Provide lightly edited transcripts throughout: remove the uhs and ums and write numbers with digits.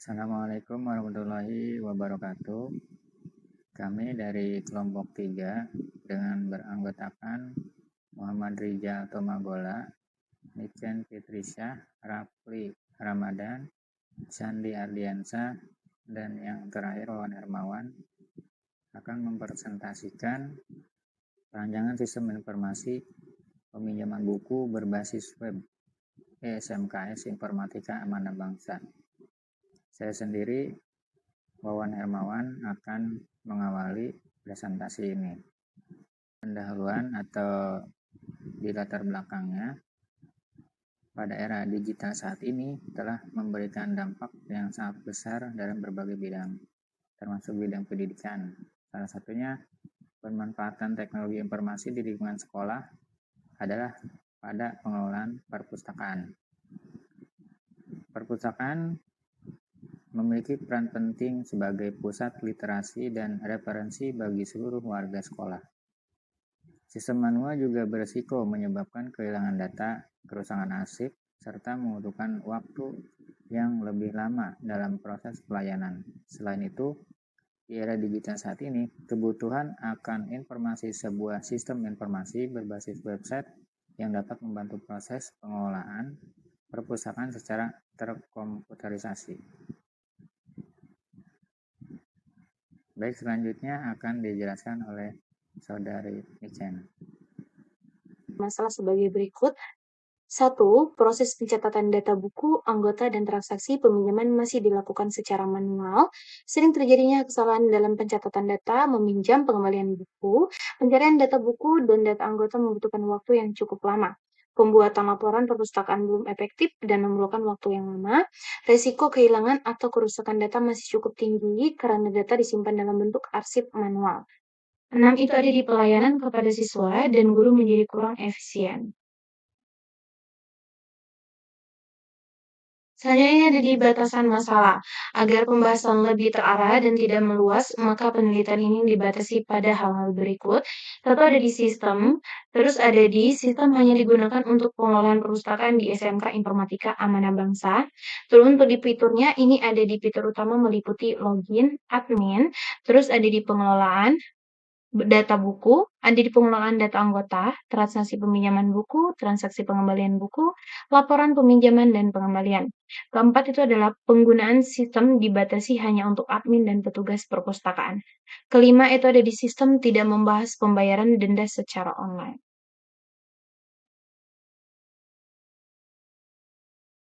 Assalamualaikum warahmatullahi wabarakatuh. Kami dari kelompok 3 dengan beranggotakan Muhammad Rizal Tomagola, Niken Fitrisya, Rafli Ramadan, Sandi Ardiansa, dan yang terakhir Wawan Hermawan akan mempresentasikan rancangan sistem informasi peminjaman buku berbasis web SMKS Informatika Amanah Bangsa. Saya sendiri, Wawan Hermawan, akan mengawali presentasi ini. Pendahuluan atau di latar belakangnya, pada era digital saat ini telah memberikan dampak yang sangat besar dalam berbagai bidang, termasuk bidang pendidikan. Salah satunya, pemanfaatan teknologi informasi di lingkungan sekolah adalah pada pengelolaan perpustakaan. Perpustakaan memiliki peran penting sebagai pusat literasi dan referensi bagi seluruh warga sekolah. Sistem manual juga berisiko menyebabkan kehilangan data, kerusakan arsip, serta membutuhkan waktu yang lebih lama dalam proses pelayanan. Selain itu, di era digital saat ini, kebutuhan akan informasi sebuah sistem informasi berbasis website yang dapat membantu proses pengelolaan perpustakaan secara terkomputerisasi. Baik, selanjutnya akan dijelaskan oleh Saudari Niken. Masalah sebagai berikut. 1. Proses pencatatan data buku, anggota, dan transaksi peminjaman masih dilakukan secara manual. Sering terjadinya kesalahan dalam pencatatan data, meminjam, pengembalian buku, pencarian data buku, dan data anggota membutuhkan waktu yang cukup lama. Pembuatan laporan perpustakaan belum efektif dan memerlukan waktu yang lama. Resiko kehilangan atau kerusakan data masih cukup tinggi karena data disimpan dalam bentuk arsip manual. 6. Itu ada di pelayanan kepada siswa dan guru menjadi kurang efisien. Selanjutnya ada di batasan masalah. Agar pembahasan lebih terarah dan tidak meluas, maka penelitian ini dibatasi pada hal-hal berikut. 1. Ada di sistem, terus ada di sistem hanya digunakan untuk pengelolaan perpustakaan di SMK Informatika Amanah Bangsa. Terus untuk di fiturnya, ini ada di fitur utama meliputi login, admin, terus ada di pengelolaan, data buku, ada di pengelolaan data anggota, transaksi peminjaman buku, transaksi pengembalian buku, laporan peminjaman dan pengembalian. Keempat itu adalah penggunaan sistem dibatasi hanya untuk admin dan petugas perpustakaan. Kelima itu ada di sistem tidak membahas pembayaran denda secara online.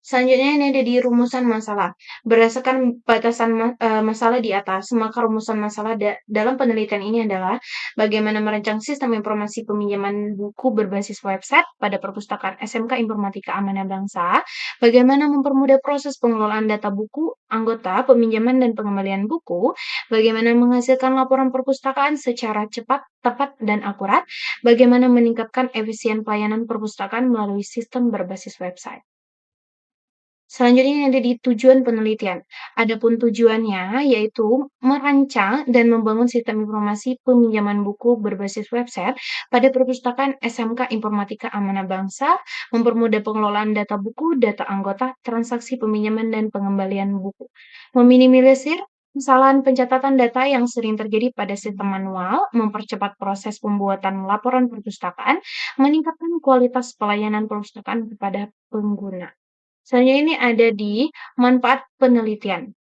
Selanjutnya ini ada di rumusan masalah. Berdasarkan batasan masalah di atas, maka rumusan masalah dalam penelitian ini adalah bagaimana merancang sistem informasi peminjaman buku berbasis website pada perpustakaan SMK Informatika Amanah Bangsa, bagaimana mempermudah proses pengelolaan data buku, anggota, peminjaman dan pengembalian buku, bagaimana menghasilkan laporan perpustakaan secara cepat, tepat, dan akurat, bagaimana meningkatkan efisien pelayanan perpustakaan melalui sistem berbasis website. Selanjutnya ada di tujuan penelitian. Adapun tujuannya yaitu merancang dan membangun sistem informasi peminjaman buku berbasis website pada perpustakaan SMK Informatika Amanah Bangsa, mempermudah pengelolaan data buku, data anggota, transaksi peminjaman dan pengembalian buku, meminimalisir kesalahan pencatatan data yang sering terjadi pada sistem manual, mempercepat proses pembuatan laporan perpustakaan, meningkatkan kualitas pelayanan perpustakaan kepada pengguna. Selanjutnya ini ada di manfaat penelitian.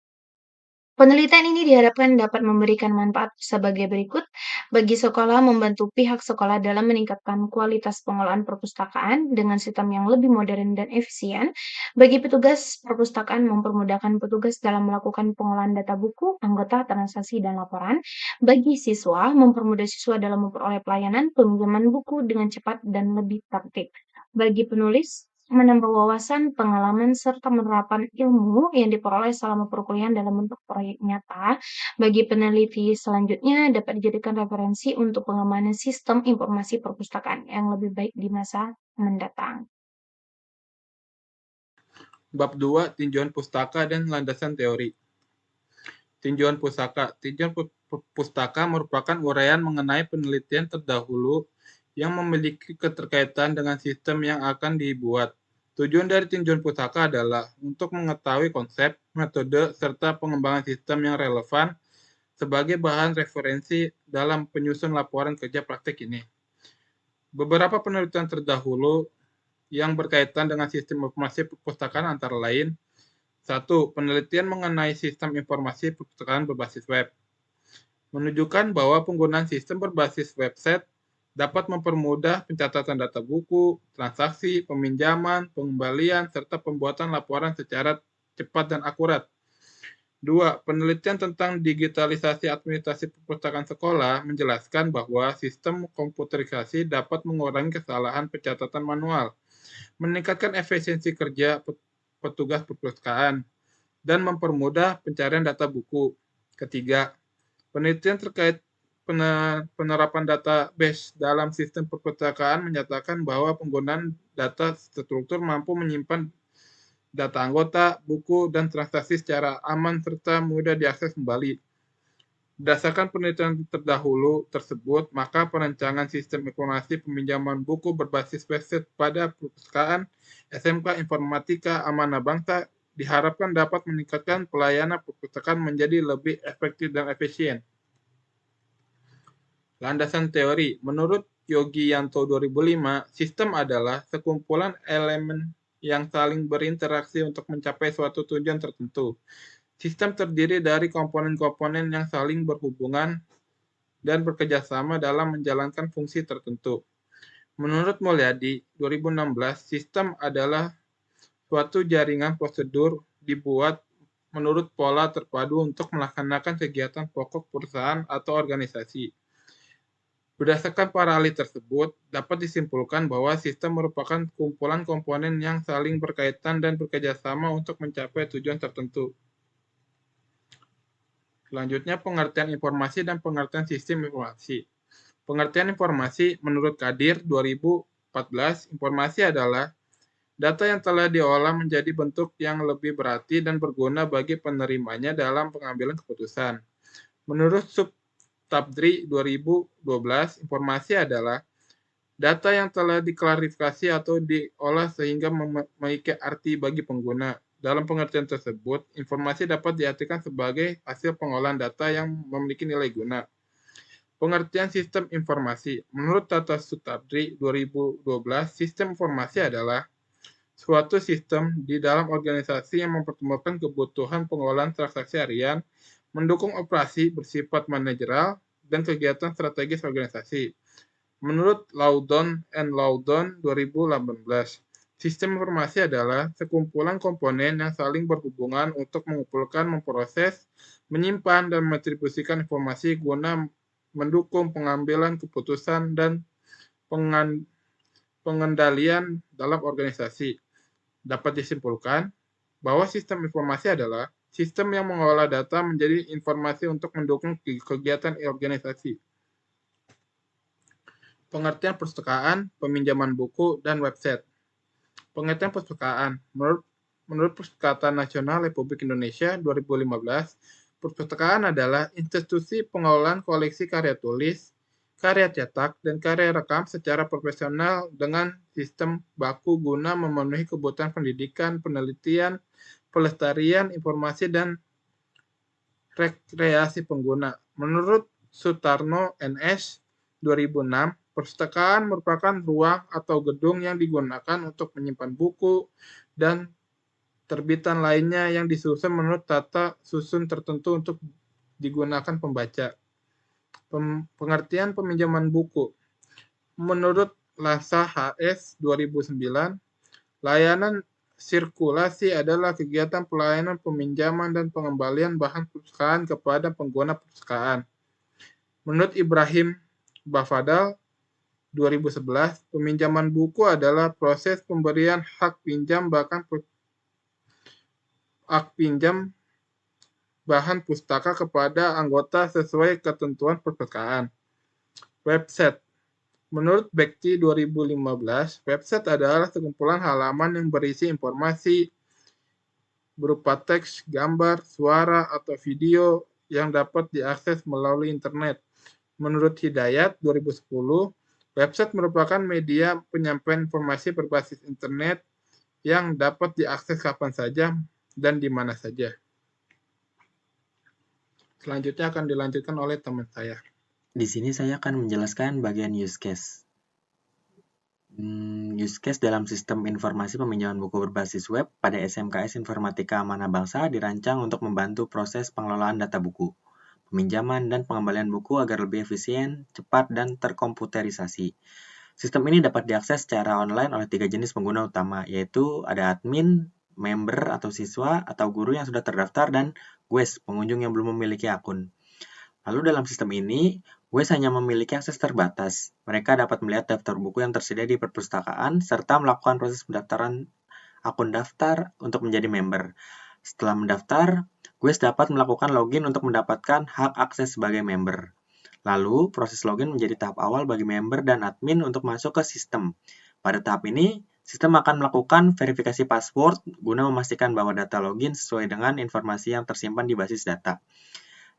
Penelitian ini diharapkan dapat memberikan manfaat sebagai berikut. Bagi sekolah, membantu pihak sekolah dalam meningkatkan kualitas pengelolaan perpustakaan dengan sistem yang lebih modern dan efisien. Bagi petugas perpustakaan, mempermudahkan petugas dalam melakukan pengolahan data buku, anggota, transaksi, dan laporan. Bagi siswa, mempermudah siswa dalam memperoleh pelayanan peminjaman buku dengan cepat dan lebih tertib. Bagi penulis, menambah wawasan, pengalaman, serta penerapan ilmu yang diperoleh selama perkuliahan dalam bentuk proyek nyata. Bagi peneliti selanjutnya dapat dijadikan referensi untuk pengembangan sistem informasi perpustakaan yang lebih baik di masa mendatang. Bab 2, Tinjauan Pustaka dan Landasan Teori. Tinjauan pustaka. Tinjauan pustaka merupakan uraian mengenai penelitian terdahulu yang memiliki keterkaitan dengan sistem yang akan dibuat. Tujuan dari tinjauan pustaka adalah untuk mengetahui konsep, metode, serta pengembangan sistem yang relevan sebagai bahan referensi dalam penyusun laporan kerja praktik ini. Beberapa penelitian terdahulu yang berkaitan dengan sistem informasi perpustakaan antara lain: 1. Penelitian mengenai sistem informasi perpustakaan berbasis web menunjukkan bahwa penggunaan sistem berbasis website dapat mempermudah pencatatan data buku, transaksi, peminjaman, pengembalian, serta pembuatan laporan secara cepat dan akurat. 2. Penelitian tentang digitalisasi administrasi perpustakaan sekolah menjelaskan bahwa sistem komputerisasi dapat mengurangi kesalahan pencatatan manual, meningkatkan efisiensi kerja petugas perpustakaan, dan mempermudah pencarian data buku. Ketiga, penelitian terkait penerapan database dalam sistem perpustakaan menyatakan bahwa penggunaan data terstruktur mampu menyimpan data anggota, buku, dan transaksi secara aman serta mudah diakses kembali. Berdasarkan penelitian terdahulu tersebut, maka perancangan sistem informasi peminjaman buku berbasis website pada perpustakaan SMK Informatika Amanah Bangsa diharapkan dapat meningkatkan pelayanan perpustakaan menjadi lebih efektif dan efisien. Landasan teori. Menurut Yogianto 2005, sistem adalah sekumpulan elemen yang saling berinteraksi untuk mencapai suatu tujuan tertentu. Sistem terdiri dari komponen-komponen yang saling berhubungan dan bekerjasama dalam menjalankan fungsi tertentu. Menurut Mulyadi 2016, sistem adalah suatu jaringan prosedur dibuat menurut pola terpadu untuk melaksanakan kegiatan pokok perusahaan atau organisasi. Berdasarkan para ahli tersebut, dapat disimpulkan bahwa sistem merupakan kumpulan komponen yang saling berkaitan dan bekerjasama untuk mencapai tujuan tertentu. Selanjutnya, pengertian informasi dan pengertian sistem informasi. Pengertian informasi menurut Kadir 2014, informasi adalah data yang telah diolah menjadi bentuk yang lebih berarti dan berguna bagi penerimanya dalam pengambilan keputusan. Menurut Subtabdri 2012, informasi adalah data yang telah diklarifikasi atau diolah sehingga memiliki arti bagi pengguna. Dalam pengertian tersebut, informasi dapat diartikan sebagai hasil pengolahan data yang memiliki nilai guna. Pengertian sistem informasi. Menurut Tata Subtabdri 2012, sistem informasi adalah suatu sistem di dalam organisasi yang mempertemukan kebutuhan pengolahan transaksi harian, mendukung operasi bersifat manajerial, dan kegiatan strategis organisasi. Menurut Loudon and Loudon 2018, sistem informasi adalah sekumpulan komponen yang saling berhubungan untuk mengumpulkan, memproses, menyimpan, dan mendistribusikan informasi guna mendukung pengambilan keputusan dan pengendalian dalam organisasi. Dapat disimpulkan bahwa sistem informasi adalah sistem yang mengolah data menjadi informasi untuk mendukung kegiatan organisasi. Pengertian perpustakaan, peminjaman buku, dan website. Pengertian perpustakaan. Menurut Perpustakaan Nasional Republik Indonesia 2015, perpustakaan adalah institusi pengelolaan koleksi karya tulis, karya cetak, dan karya rekam secara profesional dengan sistem baku guna memenuhi kebutuhan pendidikan, penelitian, pelestarian, informasi, dan rekreasi pengguna. Menurut Sutarno NS 2006, perpustakaan merupakan ruang atau gedung yang digunakan untuk menyimpan buku dan terbitan lainnya yang disusun menurut tata susun tertentu untuk digunakan pembaca. Pengertian peminjaman buku. Menurut Lasa HS 2009, layanan sirkulasi adalah kegiatan pelayanan peminjaman dan pengembalian bahan perpustakaan kepada pengguna perpustakaan. Menurut Ibrahim Bafadal 2011, peminjaman buku adalah proses pemberian hak pinjam bahan pustaka kepada anggota sesuai ketentuan perpustakaan. Website. Menurut Bekti 2015, website adalah sekumpulan halaman yang berisi informasi berupa teks, gambar, suara, atau video yang dapat diakses melalui internet. Menurut Hidayat 2010, website merupakan media penyampaian informasi berbasis internet yang dapat diakses kapan saja dan di mana saja. Selanjutnya akan dilanjutkan oleh teman saya. Di sini saya akan menjelaskan bagian use case. Use case dalam sistem informasi peminjaman buku berbasis web pada SMKS Informatika Amanah Bangsa dirancang untuk membantu proses pengelolaan data buku, peminjaman dan pengembalian buku agar lebih efisien, cepat, dan terkomputerisasi. Sistem ini dapat diakses secara online oleh 3 jenis pengguna utama, yaitu ada admin, member atau siswa, atau guru yang sudah terdaftar, dan guest, pengunjung yang belum memiliki akun. Lalu dalam sistem ini, guest hanya memiliki akses terbatas. Mereka dapat melihat daftar buku yang tersedia di perpustakaan, serta melakukan proses pendaftaran akun daftar untuk menjadi member. Setelah mendaftar, guest dapat melakukan login untuk mendapatkan hak akses sebagai member. Lalu, proses login menjadi tahap awal bagi member dan admin untuk masuk ke sistem. Pada tahap ini, sistem akan melakukan verifikasi password guna memastikan bahwa data login sesuai dengan informasi yang tersimpan di basis data.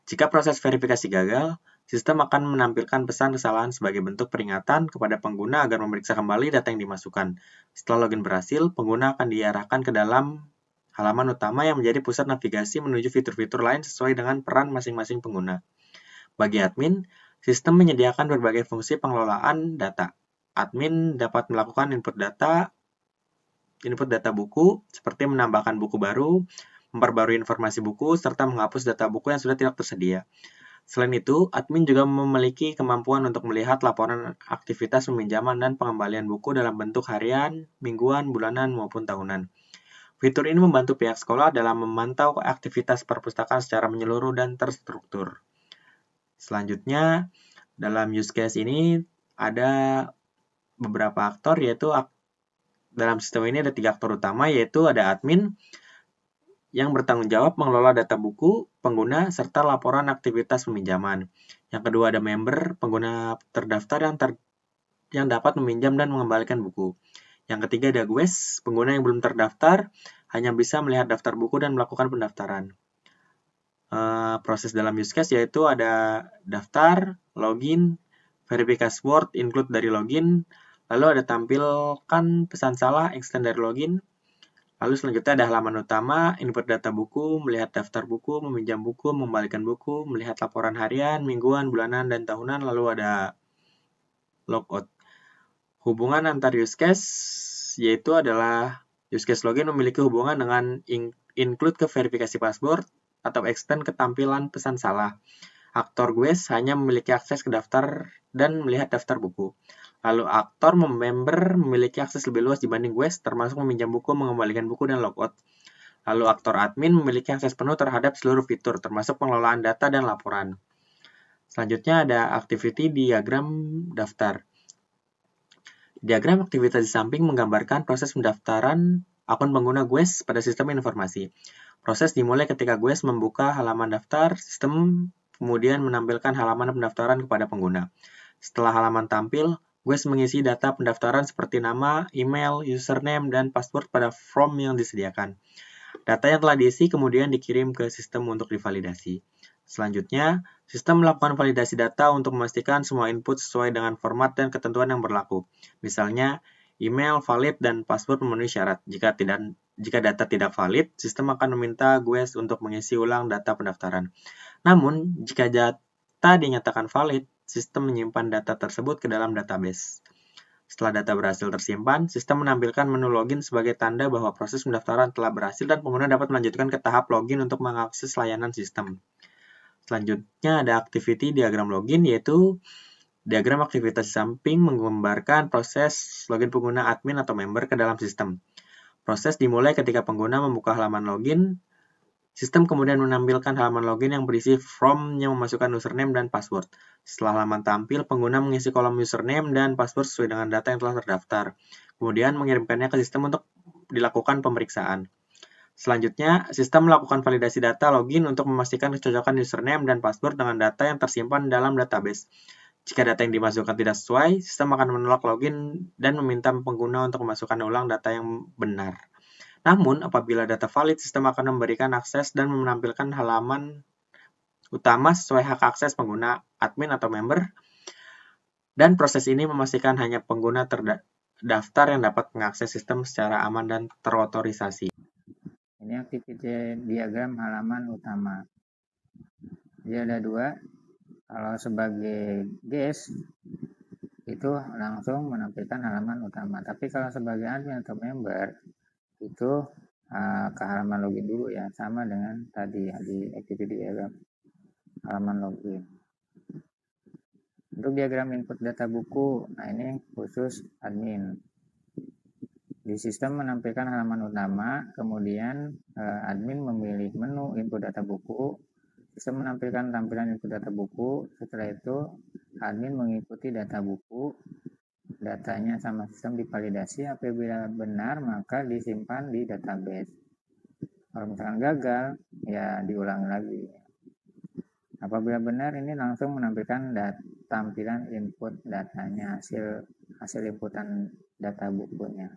Jika proses verifikasi gagal, sistem akan menampilkan pesan kesalahan sebagai bentuk peringatan kepada pengguna agar memeriksa kembali data yang dimasukkan. Setelah login berhasil, pengguna akan diarahkan ke dalam halaman utama yang menjadi pusat navigasi menuju fitur-fitur lain sesuai dengan peran masing-masing pengguna. Bagi admin, sistem menyediakan berbagai fungsi pengelolaan data. Admin dapat melakukan input data buku, seperti menambahkan buku baru, memperbarui informasi buku, serta menghapus data buku yang sudah tidak tersedia. Selain itu, admin juga memiliki kemampuan untuk melihat laporan aktivitas peminjaman dan pengembalian buku dalam bentuk harian, mingguan, bulanan, maupun tahunan. Fitur ini membantu pihak sekolah dalam memantau aktivitas perpustakaan secara menyeluruh dan terstruktur. Selanjutnya, dalam use case ini ada beberapa aktor, yaitu dalam sistem ini ada 3 aktor utama, yaitu ada admin yang bertanggung jawab mengelola data buku, pengguna, serta laporan aktivitas peminjaman. Yang kedua ada member, pengguna terdaftar yang dapat meminjam dan mengembalikan buku. Yang ketiga ada guest, pengguna yang belum terdaftar, hanya bisa melihat daftar buku dan melakukan pendaftaran. Proses dalam use case yaitu ada daftar, login, verifikasi password, include dari login, lalu ada tampilkan pesan salah, extend dari login, lalu selanjutnya ada halaman utama, input data buku, melihat daftar buku, meminjam buku, mengembalikan buku, melihat laporan harian, mingguan, bulanan, dan tahunan, lalu ada logout. Hubungan antar use case yaitu adalah use case login memiliki hubungan dengan include ke verifikasi password atau extend ke tampilan pesan salah. Aktor guest hanya memiliki akses ke daftar dan melihat daftar buku. Lalu aktor member memiliki akses lebih luas dibanding guest, termasuk meminjam buku, mengembalikan buku, dan logout. Lalu aktor admin memiliki akses penuh terhadap seluruh fitur, termasuk pengelolaan data dan laporan. Selanjutnya ada activity diagram daftar. Diagram aktivitas di samping menggambarkan proses pendaftaran akun pengguna guest pada sistem informasi. Proses dimulai ketika guest membuka halaman daftar, sistem kemudian menampilkan halaman pendaftaran kepada pengguna. Setelah halaman tampil, guest mengisi data pendaftaran seperti nama, email, username, dan password pada form yang disediakan. Data yang telah diisi kemudian dikirim ke sistem untuk divalidasi. Selanjutnya, sistem melakukan validasi data untuk memastikan semua input sesuai dengan format dan ketentuan yang berlaku. Misalnya, email valid dan password memenuhi syarat. Jika data tidak valid, sistem akan meminta guest untuk mengisi ulang data pendaftaran. Namun, jika data dinyatakan valid, sistem menyimpan data tersebut ke dalam database. Setelah data berhasil tersimpan, sistem menampilkan menu login sebagai tanda bahwa proses pendaftaran telah berhasil dan pengguna dapat melanjutkan ke tahap login untuk mengakses layanan sistem. Selanjutnya ada activity diagram login, yaitu diagram aktivitas samping menggambarkan proses login pengguna admin atau member ke dalam sistem. Proses dimulai ketika pengguna membuka halaman login. Sistem kemudian menampilkan halaman login yang berisi form yang memasukkan username dan password. Setelah halaman tampil, pengguna mengisi kolom username dan password sesuai dengan data yang telah terdaftar. Kemudian mengirimkannya ke sistem untuk dilakukan pemeriksaan. Selanjutnya, sistem melakukan validasi data login untuk memastikan kecocokan username dan password dengan data yang tersimpan dalam database. Jika data yang dimasukkan tidak sesuai, sistem akan menolak login dan meminta pengguna untuk memasukkan ulang data yang benar. Namun, apabila data valid, sistem akan memberikan akses dan menampilkan halaman utama sesuai hak akses pengguna admin atau member. Dan proses ini memastikan hanya pengguna daftar yang dapat mengakses sistem secara aman dan terotorisasi. Ini aktiviti diagram halaman utama. Jadi ada dua. Kalau sebagai guest itu langsung menampilkan halaman utama. Tapi kalau sebagai admin atau member itu ke halaman login dulu ya, sama dengan tadi ya, di activity diagram halaman login. Untuk diagram input data buku, nah ini khusus admin. Di sistem menampilkan halaman utama, kemudian admin memilih menu input data buku. Sistem menampilkan tampilan input data buku. Setelah itu admin mengikuti data buku. Datanya sama sistem divalidasi. Apabila benar maka disimpan di database. Kalau misalkan gagal, ya diulangi lagi. Apabila benar, ini langsung menampilkan tampilan input datanya, hasil inputan data bukunya.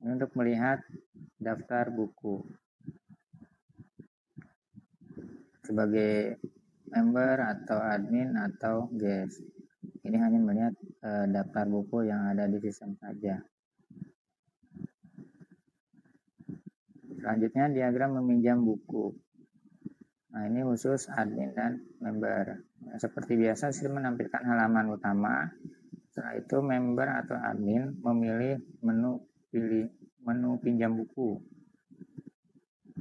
Ini untuk melihat daftar buku. Sebagai member atau admin atau guest. Ini hanya melihat daftar buku yang ada di sistem saja. Selanjutnya diagram meminjam buku. Nah ini khusus admin dan member. Seperti biasa sistem menampilkan halaman utama. Setelah itu member atau admin memilih menu pinjam buku.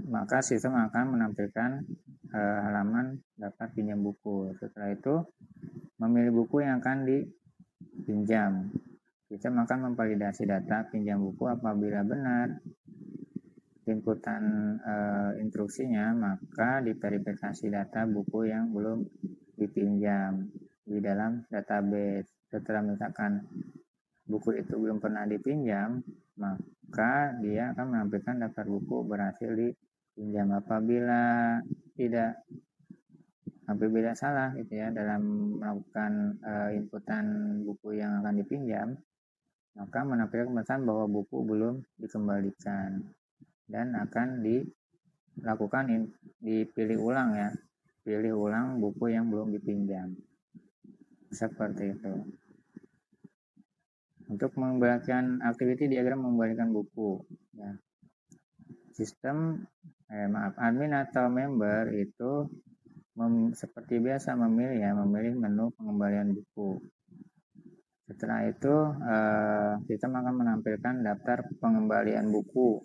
Maka sistem akan menampilkan halaman daftar pinjam buku. Setelah itu memilih buku yang akan dipinjam. Sistem akan memvalidasi data pinjam buku. Apabila benar inputan instruksinya, maka diverifikasi data buku yang belum dipinjam di dalam database. Setelah misalkan buku itu belum pernah dipinjam, maka dia akan menampilkan daftar buku berhasil dipinjam. Apabila salah gitu ya dalam melakukan inputan buku yang akan dipinjam, maka menampilkan pesan bahwa buku belum dikembalikan dan akan dipilih ulang ya, pilih ulang buku yang belum dipinjam. Seperti itu. Untuk mengembalikan activity diagram mengembalikan buku ya. Admin atau member itu seperti biasa memilih menu pengembalian buku. Setelah itu sistem akan menampilkan daftar pengembalian buku.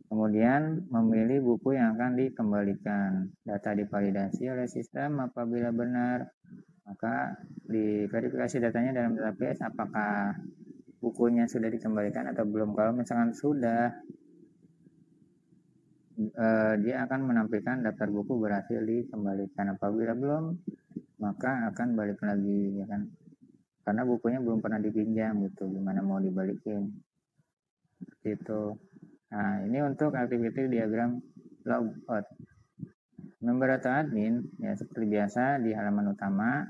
Kemudian memilih buku yang akan dikembalikan. Data divalidasi oleh sistem. Apabila benar, maka diverifikasi datanya dalam database apakah bukunya sudah dikembalikan atau belum. Kalau misalkan sudah, dia akan menampilkan daftar buku berhasil dikembalikan. Apabila belum, maka akan balik lagi ya kan. Karena bukunya belum pernah dipinjam gitu. Gimana mau dibalikin? Gitu. Nah, ini untuk activity diagram logout. Member atau admin, ya seperti biasa di halaman utama,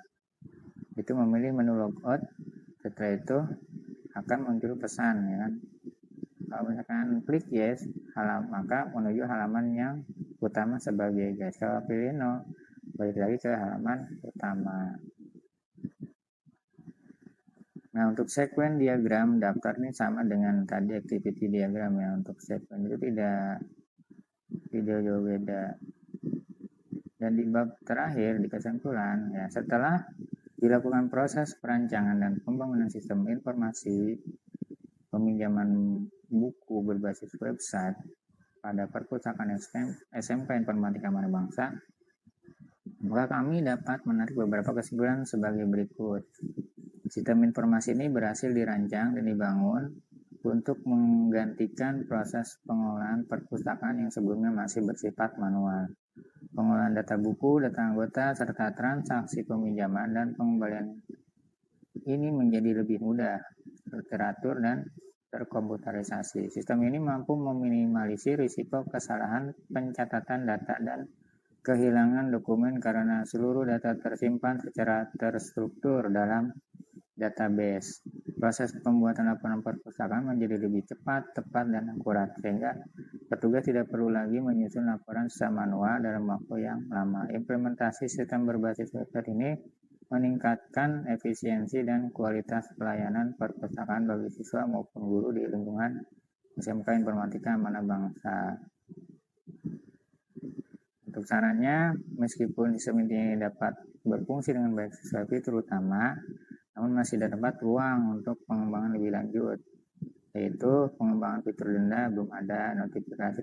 itu memilih menu logout. Setelah itu akan muncul pesan, ya kan. Kalau misalkan klik yes, maka menuju halaman yang utama sebagai guys. Kalau pilih no, balik lagi ke halaman utama. Nah, untuk sekuen diagram daftar ini sama dengan tadi activity diagram ya. Untuk sekuen itu tidak jauh beda. Dan di bab terakhir di kesimpulan ya, setelah dilakukan proses perancangan dan pembangunan sistem informasi peminjaman buku berbasis website pada perpustakaan SMK Informatika Manabangsa, maka kami dapat menarik beberapa kesimpulan sebagai berikut. Sistem informasi ini berhasil dirancang dan dibangun untuk menggantikan proses pengolahan perpustakaan yang sebelumnya masih bersifat manual. Pengolahan data buku, data anggota, serta transaksi peminjaman dan pengembalian ini menjadi lebih mudah, teratur, dan terkomputerisasi. Sistem ini mampu meminimalisir risiko kesalahan pencatatan data dan kehilangan dokumen karena seluruh data tersimpan secara terstruktur dalam database. Proses pembuatan laporan perpustakaan menjadi lebih cepat, tepat, dan akurat, sehingga petugas tidak perlu lagi menyusun laporan secara manual dalam waktu yang lama. Implementasi sistem berbasis website ini meningkatkan efisiensi dan kualitas pelayanan perpustakaan bagi siswa maupun guru di lingkungan SMK Informatika Amanah Bangsa. Untuk sarannya, meskipun sistem ini dapat berfungsi dengan baik sesuai terutama, namun masih terdapat ruang untuk pengembangan lebih lanjut, yaitu pengembangan fitur denda, belum ada notifikasi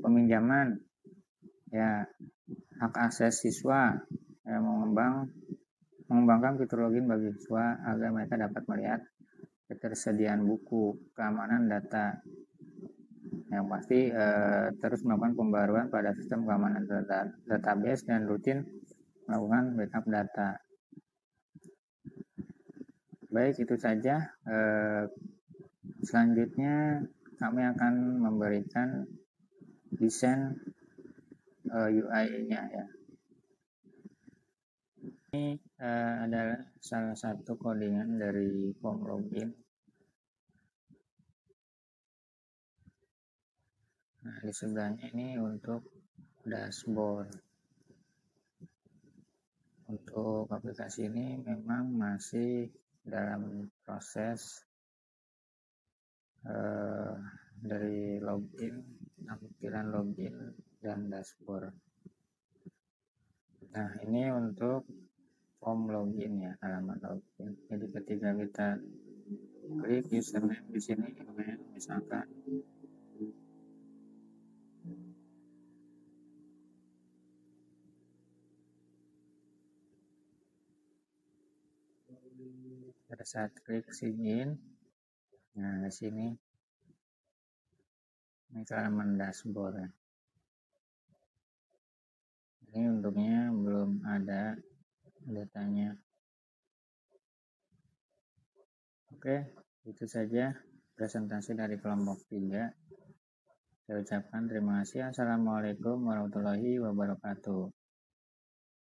peminjaman, ya, hak akses siswa, ya, mengembangkan fitur login bagi siswa agar mereka dapat melihat ketersediaan buku, keamanan data. Yang pasti terus melakukan pembaruan pada sistem keamanan database dan rutin melakukan backup data. Baik, itu saja. Selanjutnya kami akan memberikan desain UI-nya, ya. Ini adalah salah satu codingan dari form login. Nah, di sebelahnya ini untuk dashboard. Untuk aplikasi ini memang masih dalam proses dari login, tampilan login dan dashboard. Nah, ini untuk form login, ya, halaman login. Jadi ketika kita klik username di sini, email misalkan, pada saat klik sign in, nah di sini ini halaman dashboard, ya. Ini untuknya belum ada datanya. Oke, itu saja presentasi dari kelompok 3. Saya ucapkan terima kasih. Assalamualaikum warahmatullahi wabarakatuh.